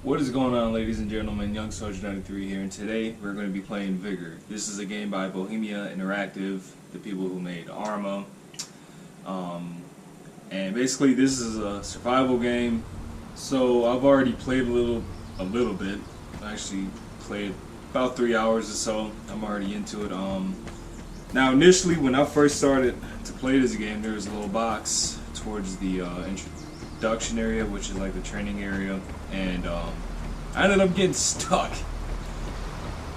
What is going on, ladies and gentlemen? Young Soldier 93 here, and today we're going to be playing Vigor. This is a game by Bohemia Interactive, the people who made Arma. And basically this is a survival game. So I've already played a little bit. I actually played about 3 hours or so. I'm already into it. Now initially when I first started to play this game, there was a little box towards the introduction area, which is like the training area, and I ended up getting stuck.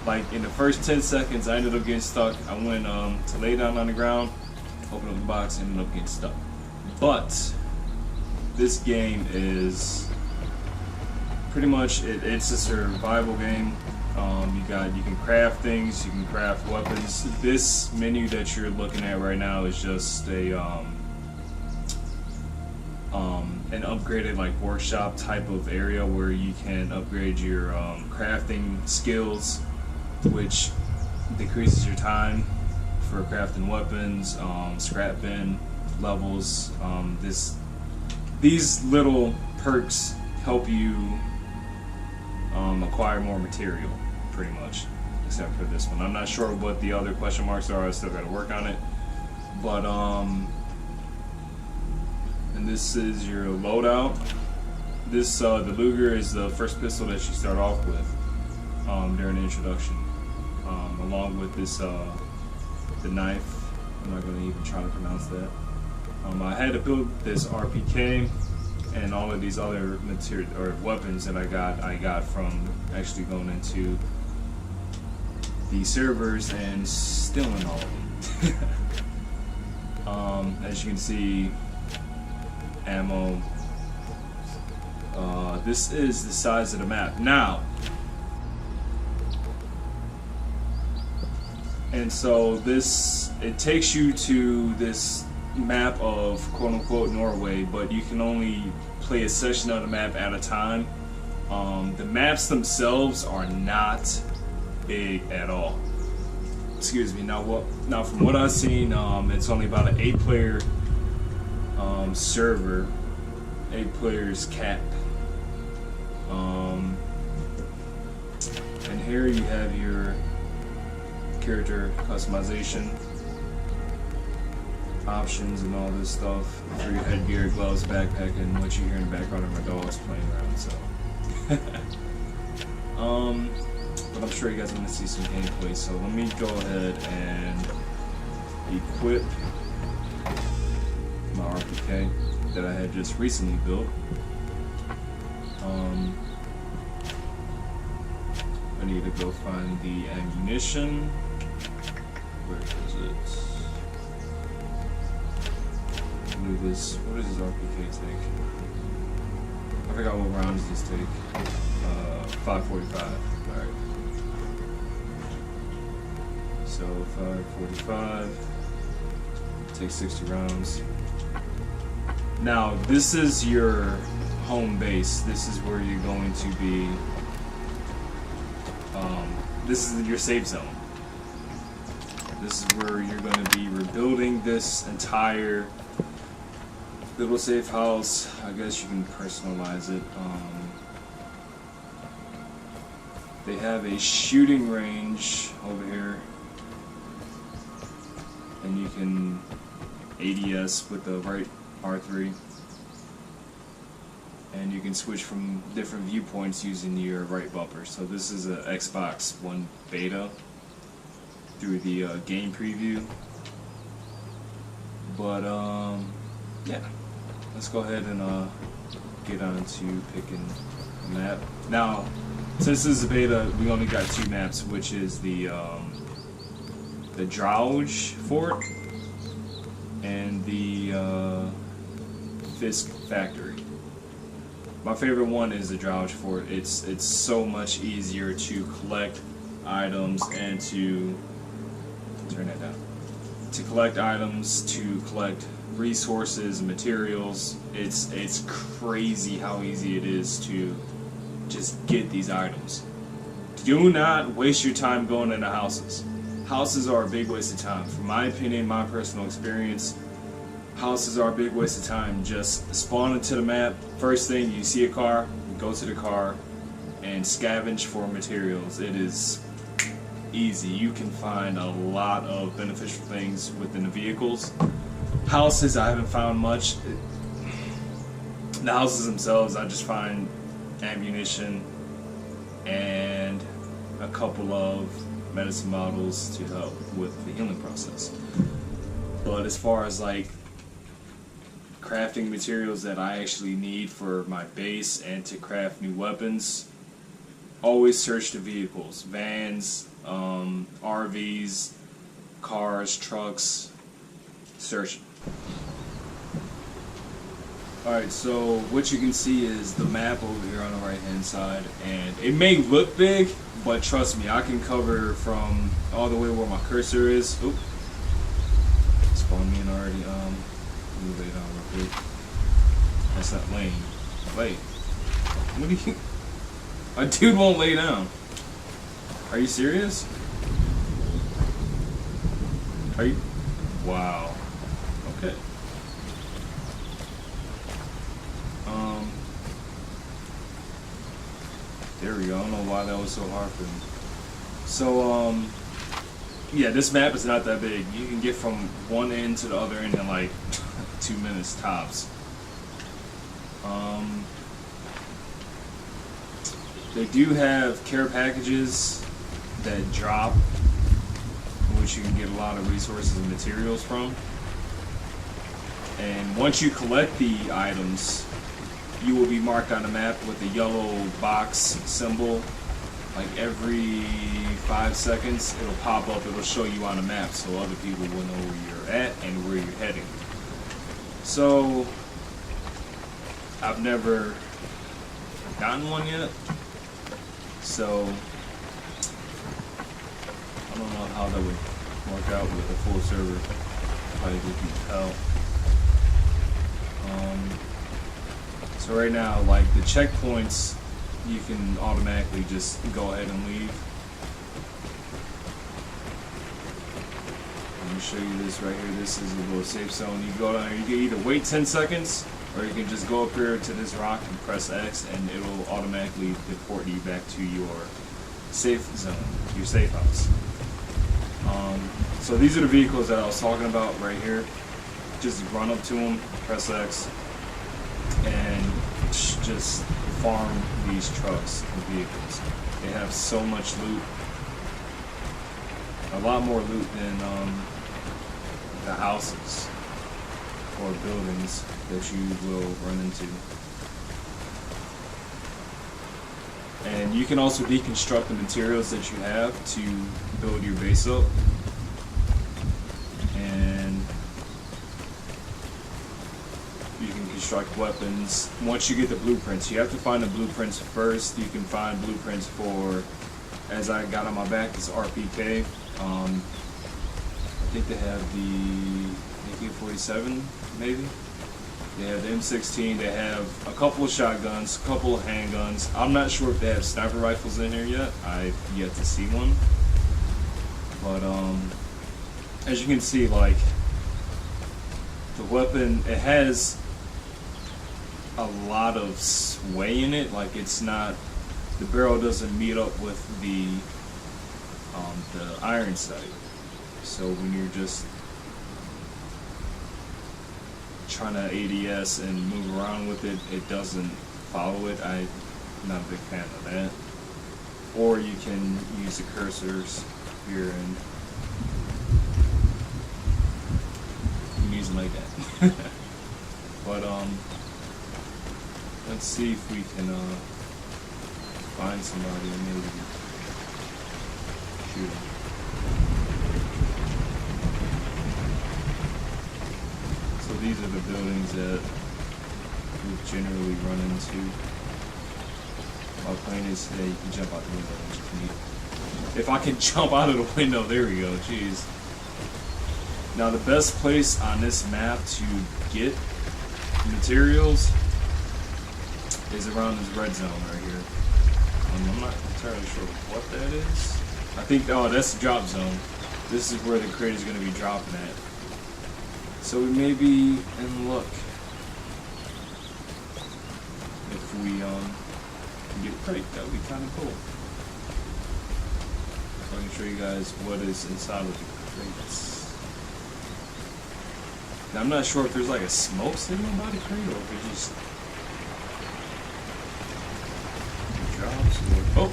Like in the first 10 seconds, I ended up getting stuck. I went to lay down on the ground, opened up the box, and ended up getting stuck. But this game is pretty much it's a survival game. You can craft things, you can craft weapons. This menu that you're looking at right now is just a an upgraded like workshop type of area where you can upgrade your crafting skills, which decreases your time for crafting weapons, scrap bin levels. These little perks help you acquire more material, pretty much, except for this one. I'm not sure what the other question marks are. I still got to work on it, but and this is your loadout. This the Vigor is the first pistol that you start off with during the introduction, along with this the knife. I'm not going to even try to pronounce that. I had to build this RPK and all of these other material or weapons that I got from actually going into the servers and stealing all of them. As you can see, ammo. This is the size of the map now, and so it takes you to this map of quote-unquote Norway, but you can only play a section of the map at a time. The maps themselves are not big at all. Excuse me. Now from what I've seen, it's only about an 8-player server, 8 players cap. And here you have your character customization options and all this stuff for your headgear, gloves, backpack, and what you hear in the background of my dogs playing around. So, but I'm sure you guys want to see some gameplay. So let me go ahead and equip my RPK that I had just recently built. I need to go find the ammunition. Where is it? What does this RPK take? I forgot what rounds does this take. 545. Alright. So 545 takes 60 rounds. Now this is your home base. This is where you're going to be. This is your safe zone. This is where you're going to be rebuilding this entire little safe house. I guess you can personalize it. They have a shooting range over here, and you can ADS with the right R3, and you can switch from different viewpoints using your right bumper. So this is a Xbox One beta through the game preview, but yeah. Let's go ahead and get on to picking a map. Now, since this is a beta, we only got 2 maps, which is the Drouge Fort and the Fisk Factory. My favorite one is the Drouge Fort. It's so much easier to collect items and to turn that down. To collect items, to collect resources, materials. It's crazy how easy it is to just get these items. Do not waste your time going into houses. Houses are a big waste of time. From my opinion, my personal experience, houses are a big waste of time. Just spawn into the map. First thing, you see a car, go to the car, and scavenge for materials. It is easy. You can find a lot of beneficial things within the vehicles. Houses, I haven't found much. The houses themselves, I just find ammunition and a couple of medicine bottles to help with the healing process. But as far as like crafting materials that I actually need for my base and to craft new weapons, always search the vehicles, vans, RVs, cars, trucks, search. Alright, so what you can see is the map over here on the right hand side, and it may look big, but trust me, I can cover from all the way where my cursor is. Oop. Spawned me in already. Move it down real quick. That's not laying. Lay. What do you? A dude won't lay down. Are you serious? Are you? Wow. Okay. There we go. I don't know why that was so hard for me. So, yeah, this map is not that big. You can get from one end to the other end in like 2 minutes tops. They do have care packages that drop, which you can get a lot of resources and materials from. And once you collect the items, you will be marked on the map with a yellow box symbol. Like every 5 seconds, it'll pop up, it'll show you on the map so other people will know where you're at and where you're heading. So, I've never gotten one yet. So, I don't know how that would work out with a full server. Probably would tell. So right now, like the checkpoints, you can automatically just go ahead and leave. Let me show you this right here. This is a little safe zone. You go down here, you can either wait 10 seconds or you can just go up here to this rock and press X and it will automatically deport you back to your safe zone, your safe house. So these are the vehicles that I was talking about right here. Just run up to them, press X, and just farm these trucks and vehicles. They have so much loot, a lot more loot than the houses or buildings that you will run into. And you can also deconstruct the materials that you have to build your base up. And you can construct weapons. Once you get the blueprints, you have to find the blueprints first. You can find blueprints for, as I got on my back, this RPK. I think they have the AK-47, maybe. They have the M16. They have a couple of shotguns, a couple of handguns. I'm not sure if they have sniper rifles in here yet. I've yet to see one. But as you can see, like the weapon, it has a lot of sway in it. Like it's not, the barrel doesn't meet up with the iron sight. So when you're just trying to ADS and move around with it, it doesn't follow it. I'm not a big fan of that. Or you can use the cursors here and you can use them like that. But let's see if we can find somebody and maybe shoot them. So these are the buildings that we generally run into. My plan is today you can jump out the window, which is neat. If I can jump out of the window, there we go, jeez. Now the best place on this map to get materials is around this red zone right here. I'm not entirely sure what that is. I think, oh, that's the drop zone. This is where the crate is going to be dropping at. So we may be in luck if we get crate. That would be kind of cool. So I can show you guys what is inside of the crates. Now, I'm not sure if there's like a smoke signal by the crate or if it just drops or... Oh!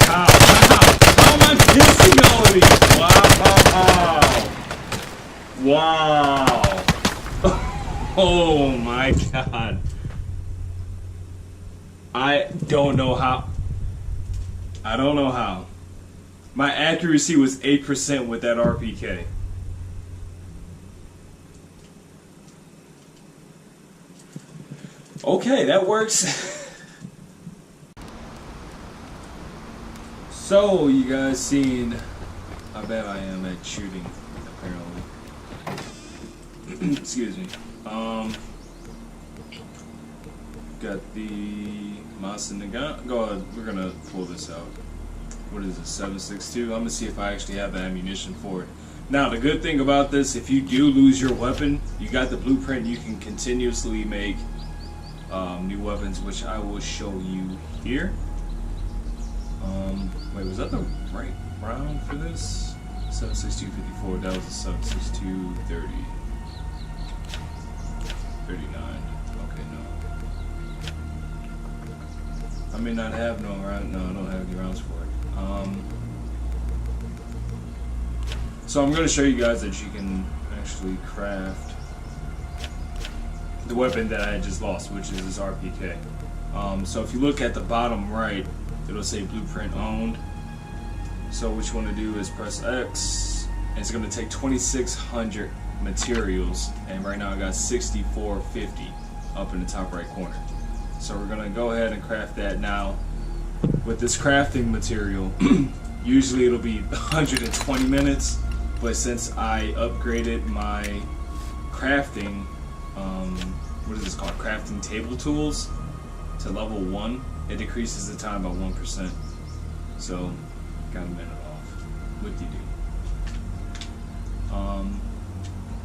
How am I missing all of these? Wow! Oh my god. I don't know how. My accuracy was 8% with that RPK. Okay, that works. So, you guys seen how bad I am at shooting, apparently. Excuse me. Got the mouse in the gun. Go ahead, we're gonna pull this out. What is this, 7.62? I'm gonna see if I actually have the ammunition for it. Now, the good thing about this, if you do lose your weapon, you got the blueprint, you can continuously make new weapons, which I will show you here. Wait, was that the right round for this? 7.62.54, that was a 7.62.30. 39. Okay, no. I may not have no round. No, I don't have any rounds for it. So I'm going to show you guys that you can actually craft the weapon that I just lost, which is this RPK. So if you look at the bottom right, it'll say blueprint owned. So what you want to do is press X, and it's going to take 2,600 materials, and right now I got 6,450 up in the top right corner. So we're going to go ahead and craft that now. With this crafting material, usually it'll be 120 minutes, but since I upgraded my crafting, what is this called? Crafting table tools to level 1, it decreases the time by 1%. So, got a minute off. What do you do?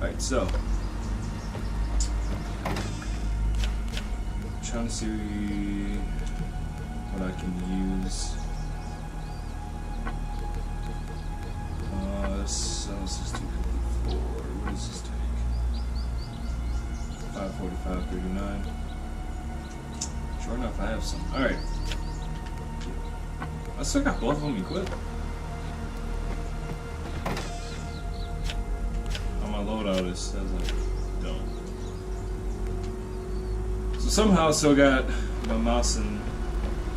Alright, so trying to see what I can use. 7.62.54. What does this take? 5.45.39. Sure enough, I have some. Alright. I still got both of them equipped. On my loadout, it says like, don't. So somehow I still got my mouse and...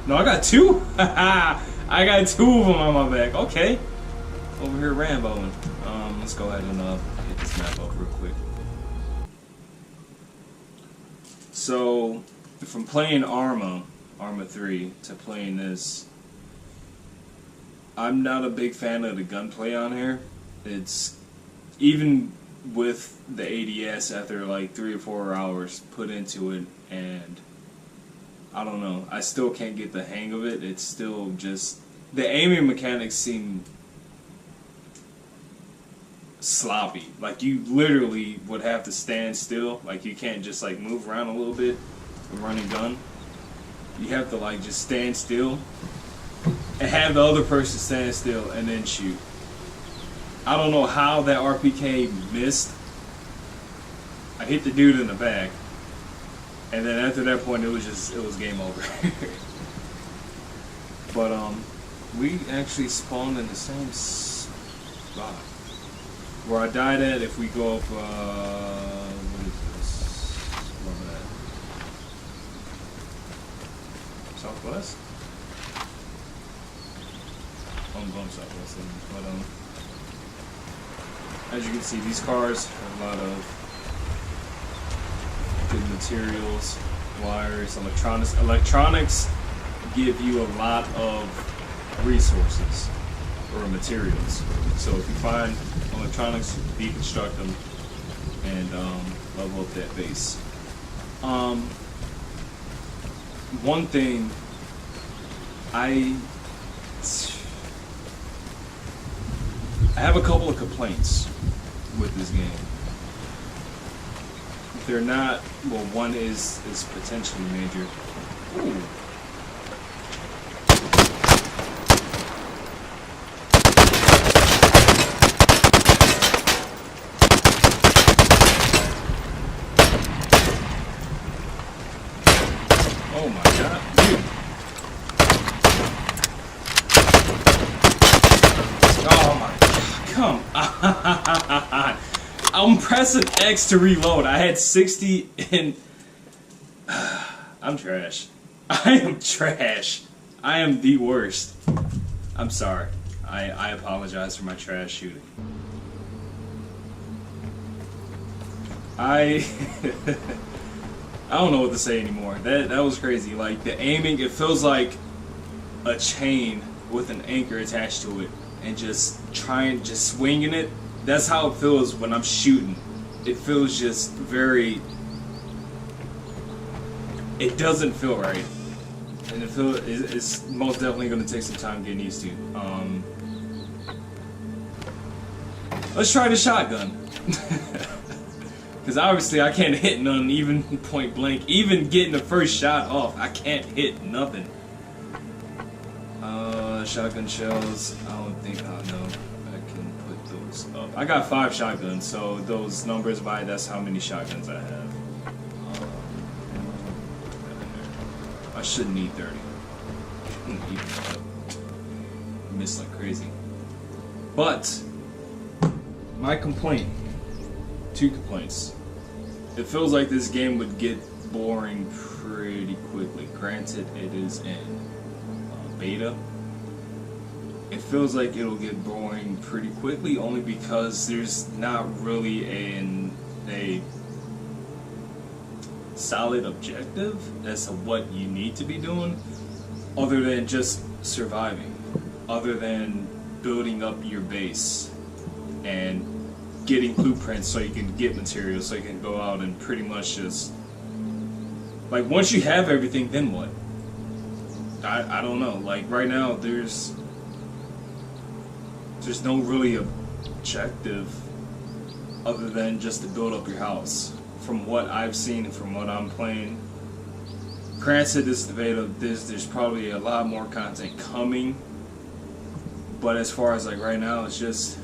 No, I got two! I got two of them on my back. Okay. Over here Ramboing. Let's go ahead and get this map up real quick. So, from playing Arma 3, to playing this, I'm not a big fan of the gunplay on here. It's, even with the ADS after like 3 or 4 hours put into it, and I don't know, I still can't get the hang of it. It's still just, the aiming mechanics seem sloppy. Like you literally would have to stand still. Like you can't just like move around a little bit and run and gun. You have to like just stand still and have the other person stand still and then shoot. I don't know how that RPK missed. I hit the dude in the back, and then after that point it was game over. But we actually spawned in the same spot where I died at. If we go up, what is this? Where am I at? Southwest? I'm going southwest, but as you can see, these cars have a lot of good materials, wires, electronics. Electronics give you a lot of resources or materials. So if you find electronics, deconstruct them and level up that base. One thing I have a couple of complaints with this game. they're not, well, one is potentially major. Ooh. Oh my god, dude. Oh my god, come on. I'm pressing X to reload. I had 60 and I'm trash. I am trash. I am the worst. I'm sorry. I apologize for my trash shooting. I don't know what to say anymore. That was crazy. Like the aiming, it feels like a chain with an anchor attached to it, and just swinging it. That's how it feels when I'm shooting. It feels just very. It doesn't feel right, and it's most definitely going to take some time getting used to. Let's try the shotgun. Because obviously I can't hit none, even point blank. Even getting the first shot off, I can't hit nothing. Shotgun shells, I don't think I know. I can put those up. I got 5 shotguns, so those numbers by, that's how many shotguns I have. I shouldn't need 30. I miss like crazy. But, my complaint. 2 complaints. It feels like this game would get boring pretty quickly. Granted, it is in beta. It feels like it'll get boring pretty quickly, only because there's not really a solid objective as to what you need to be doing, other than just surviving, other than building up your base and getting blueprints so you can get materials, so you can go out and pretty much just, like, once you have everything, then what? I don't know. Like right now there's no really objective other than just to build up your house, from what I've seen and from what I'm playing. Granted, this is the beta, there's probably a lot more content coming, but as far as like right now, it's just,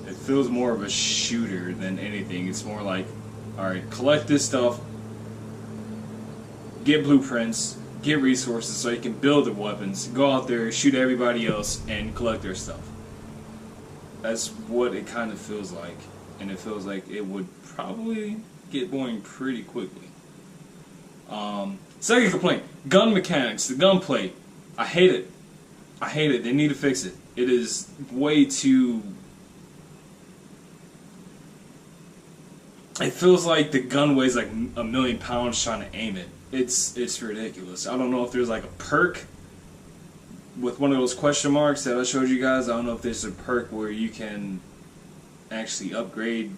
it feels more of a shooter than anything. It's more like, alright, collect this stuff, get blueprints, get resources so you can build the weapons, go out there, shoot everybody else, and collect their stuff. That's what it kind of feels like. And it feels like it would probably get boring pretty quickly. Second complaint, gun mechanics, the gunplay. I hate it. I hate it. They need to fix it. It is way too... It feels like the gun weighs like a million pounds trying to aim it. It's ridiculous. I don't know if there's like a perk with one of those question marks that I showed you guys. I don't know if there's a perk where you can actually upgrade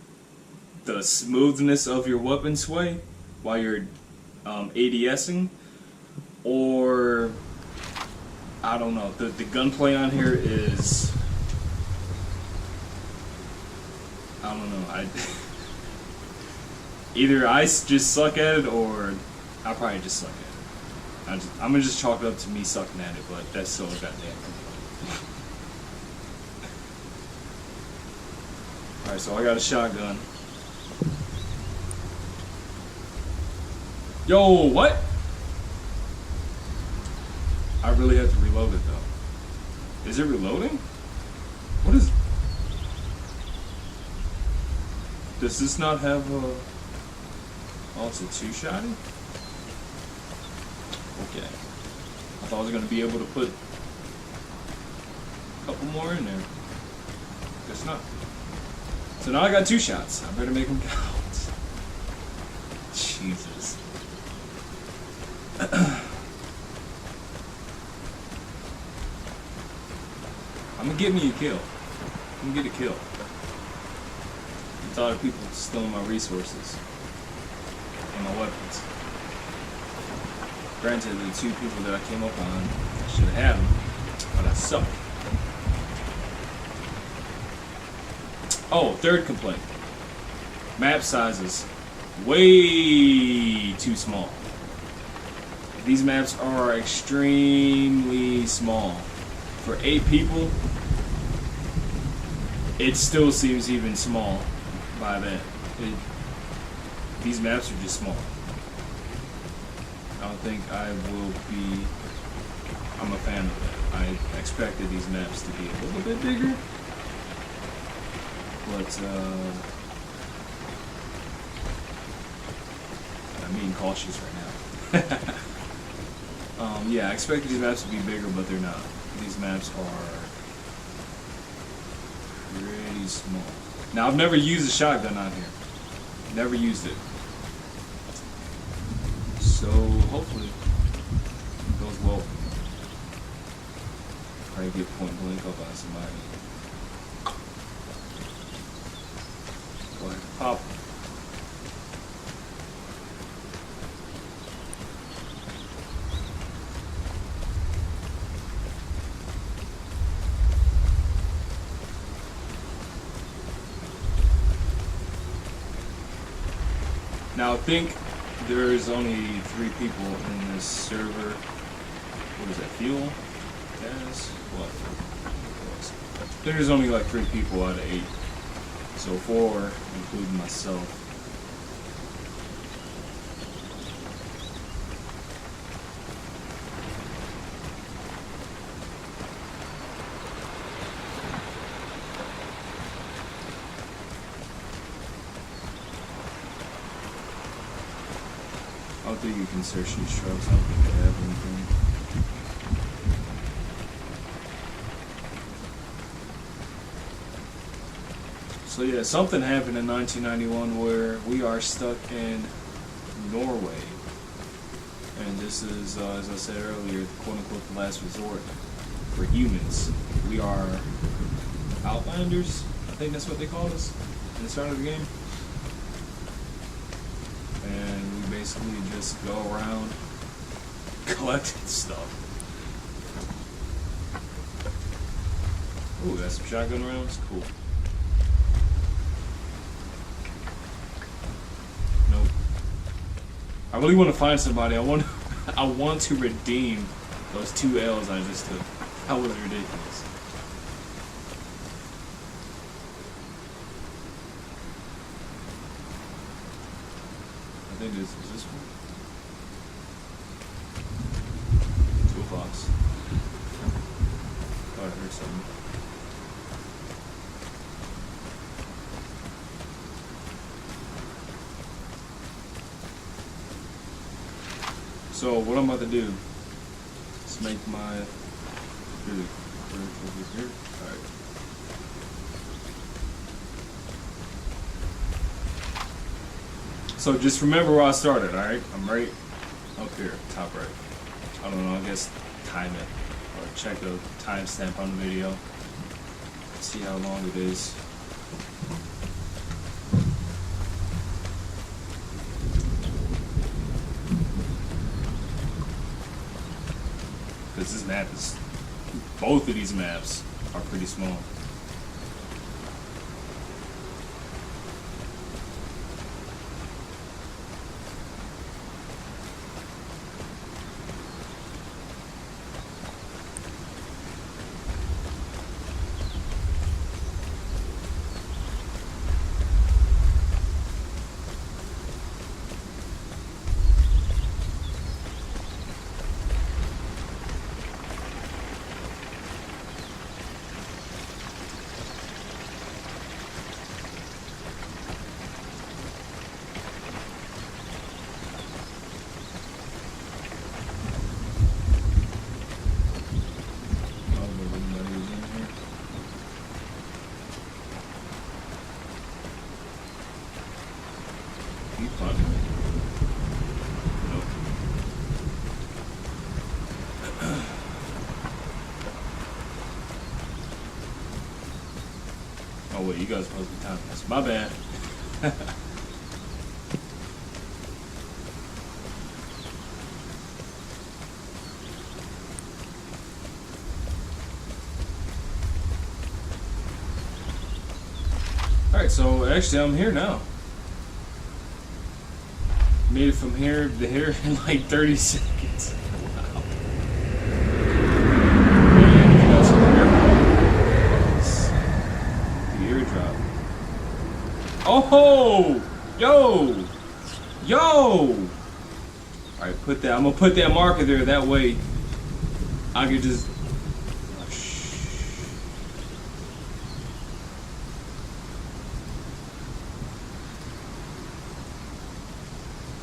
the smoothness of your weapon sway while you're ADSing, or I don't know. The gunplay on here is, I don't know. Either I just suck at it, or I probably just suck at it. I'm gonna just chalk it up to me sucking at it, but that's still a goddamn complaint. Alright, so I got a shotgun. Yo, what? I really have to reload it though. Is it reloading? What is... Does this not have a... Oh, it's a 2-shotty? Okay. I thought I was going to be able to put a couple more in there. Guess not. So now I got 2 shots. I better make them count. Jesus. I'm going to get me a kill. I'm going to get a kill. I'm tired of people stealing my resources and my weapons. Granted, the 2 people that I came up on, I should have them, but I suck. Oh, third complaint. Map sizes way too small. These maps are extremely small. For 8 people, it still seems even small by that. These maps are just small. I don't think I will be. I'm a fan of that. I expected these maps to be a little bit bigger, but I'm being cautious right now. Yeah, I expected these maps to be bigger, but they're not. These maps are pretty small. Now, I've never used a shotgun on here. Never used it. So, hopefully, it goes well. Probably get point blank up on somebody. Go ahead and pop. Now I think there's only 3 people in this server. What is that? Fuel? Gas? What? There's only like 3 people out of 8. So 4, including myself. I don't think you can search these trucks. I don't think they have anything. So yeah, something happened in 1991 where we are stuck in Norway. And this is, as I said earlier, quote-unquote the last resort for humans. We are outlanders. I think that's what they call us in the start of the game. And we basically just go around collecting stuff. Ooh, got some shotgun rounds? Cool. Nope. I really want to find somebody. I want to redeem those 2 L's I just took. That was ridiculous. I think this is this one. Toolbox. Oh, I heard something. So what I'm about to do is make my really over here. Alright. So just remember where I started, alright? I'm right up here, top right. I don't know, I guess time it. Or check the timestamp on the video. See how long it is. Because this map is, both of these maps are pretty small. Oh wait, you guys are supposed to be timing this. My bad. Alright, so actually I'm here now. Made it from here to here in like 30 seconds. Wow. Man, you got some airplane. The airdrop. Oh! Yo! Yo! Alright, put that. I'm gonna put that marker there. That way I can just.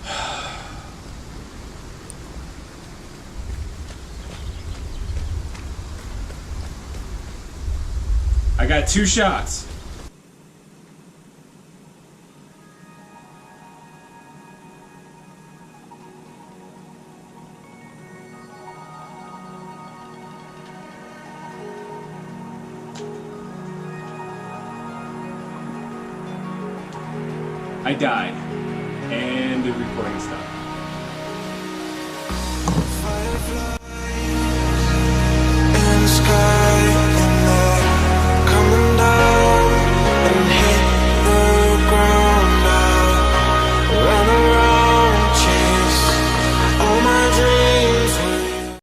Oh, I got 2 shots. I died, and the recording stopped.